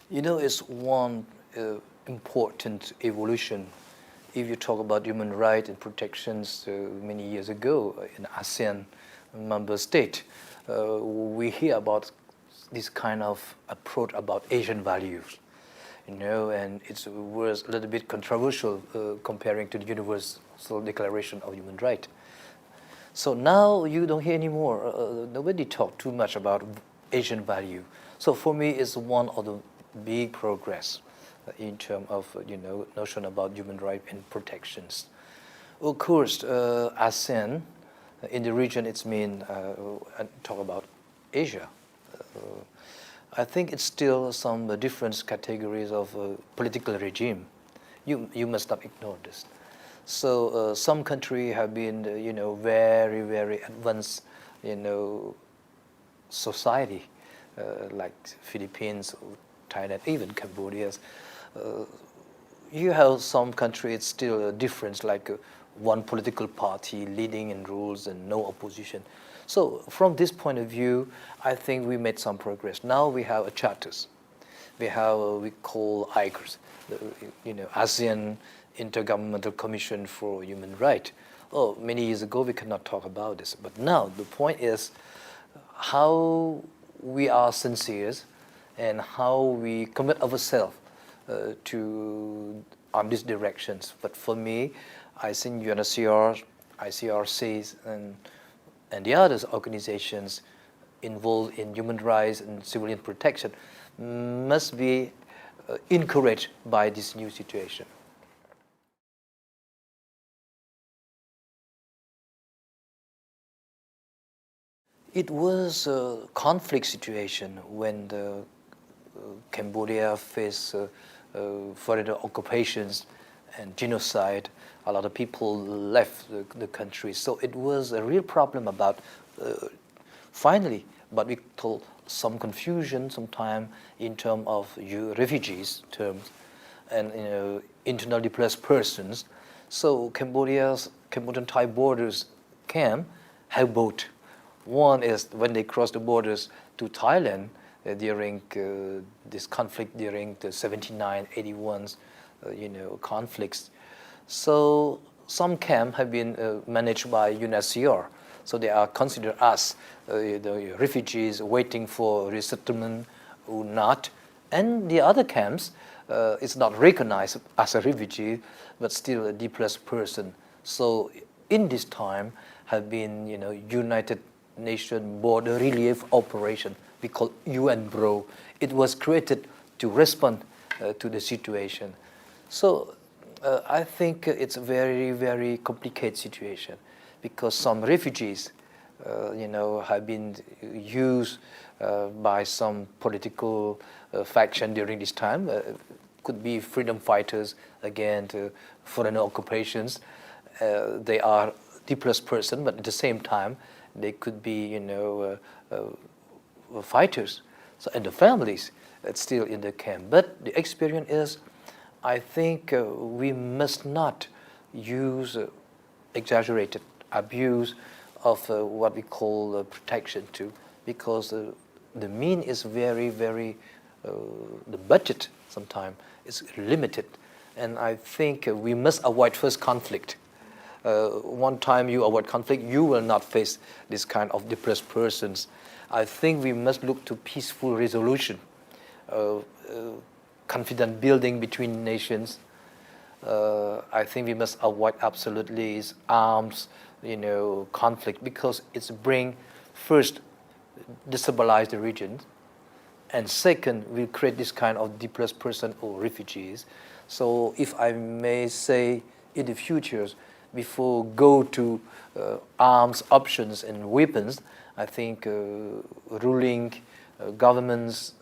You know, it's one important evolution. If you talk about human rights and protections many years ago in ASEAN member state, we hear about this kind of approach about Asian values, and it was a little bit controversial comparing to the Universal Declaration of Human Rights. So now you don't hear anymore. Nobody talk too much about Asian value. So for me, it's one of the big progress in terms of notion about human rights and protections. Of course, ASEAN in the region, it's mean talk about Asia. I think it's still some different categories of political regime. You must not ignore this. So some countries have been, very, very advanced, society, like Philippines, Thailand, even Cambodia. You have some countries it's still a difference, like one political party leading in rules and no opposition. So from this point of view, I think we made some progress. Now we have a charters. We have we call ICRs, ASEAN Intergovernmental Commission for Human Rights. Oh, many years ago we could not talk about this, but now the point is how we are sincere and how we commit ourselves on these directions. But for me, I think UNHCR, ICRC, and the other organizations involved in human rights and civilian protection must be encouraged by this new situation. It was a conflict situation when Cambodia faced foreign occupations and genocide. A lot of people left the country. So it was a real problem about finally, but we told some confusion sometimes in terms of refugees terms and internally displaced persons. So Cambodian Thai borders camp have both. One is when they cross the borders to Thailand during this conflict during the 79, 81, conflicts. So some camps have been managed by UNHCR. So they are considered as the refugees waiting for resettlement or not. And the other camps is not recognized as a refugee, but still a displaced person. So in this time have been, United Nations Border Relief Operation, we call UNBRO. It was created to respond to the situation. So I think it's a very, very complicated situation because some refugees, have been used by some political faction during this time. Could be freedom fighters against foreign occupations. They are displaced person, but at the same time, they could be, fighters. So, and the families that's still in the camp. But the experience is, I think we must not use exaggerated abuse of what we call protection too, because the mean is very, very, the budget sometimes is limited. And I think we must avoid first conflict. One time you avoid conflict, you will not face this kind of depressed persons. I think we must look to peaceful resolution, confident building between nations. I think we must avoid absolutely arms, conflict, because it's bring first destabilize the region, and second will create this kind of displaced person or refugees. So if I may say, in the future, before go to arms options and weapons, I think ruling governments,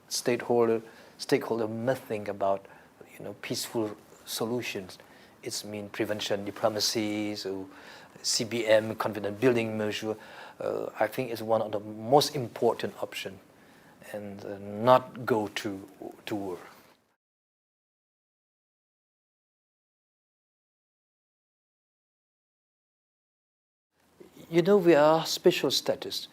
stakeholder must think about peaceful solutions. It's mean prevention diplomacy, so CBM, confident building measure. I think is one of the most important option, and not go to war. We are special status.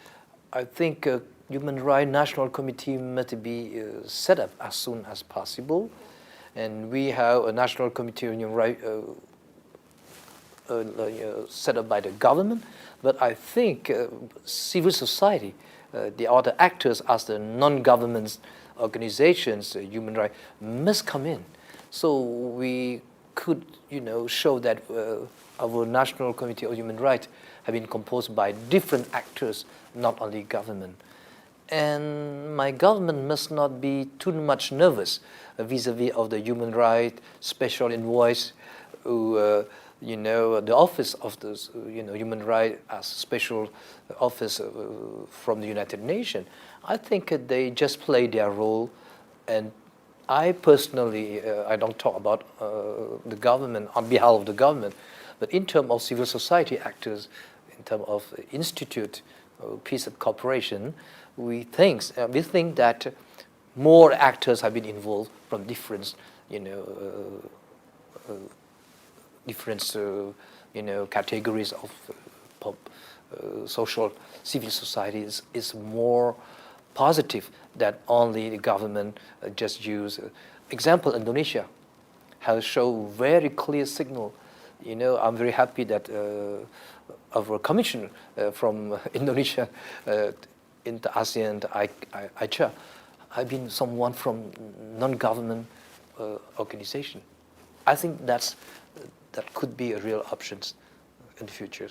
I think Human Rights National Committee must be set up as soon as possible. And we have a National Committee on Human Rights set up by the government. But I think civil society, the other actors as the non-government organizations, human rights, must come in. So we could, show that our National Committee on Human Rights have been composed by different actors, not only government. And my government must not be too much nervous vis-a-vis of the human rights special envoys, who, the office of the, human rights as special office from the United Nations. I think they just play their role, and I personally, I don't talk about the government on behalf of the government, but in terms of civil society actors, in terms of institute, peace and cooperation, we think that more actors have been involved from different, categories of social civil societies is more positive than only the government just use. Example, Indonesia has shown very clear signal. I'm very happy that our commissioner from Indonesia in the ASEAN, HRH, I've been someone from non-government organization. I think that could be a real option in the future.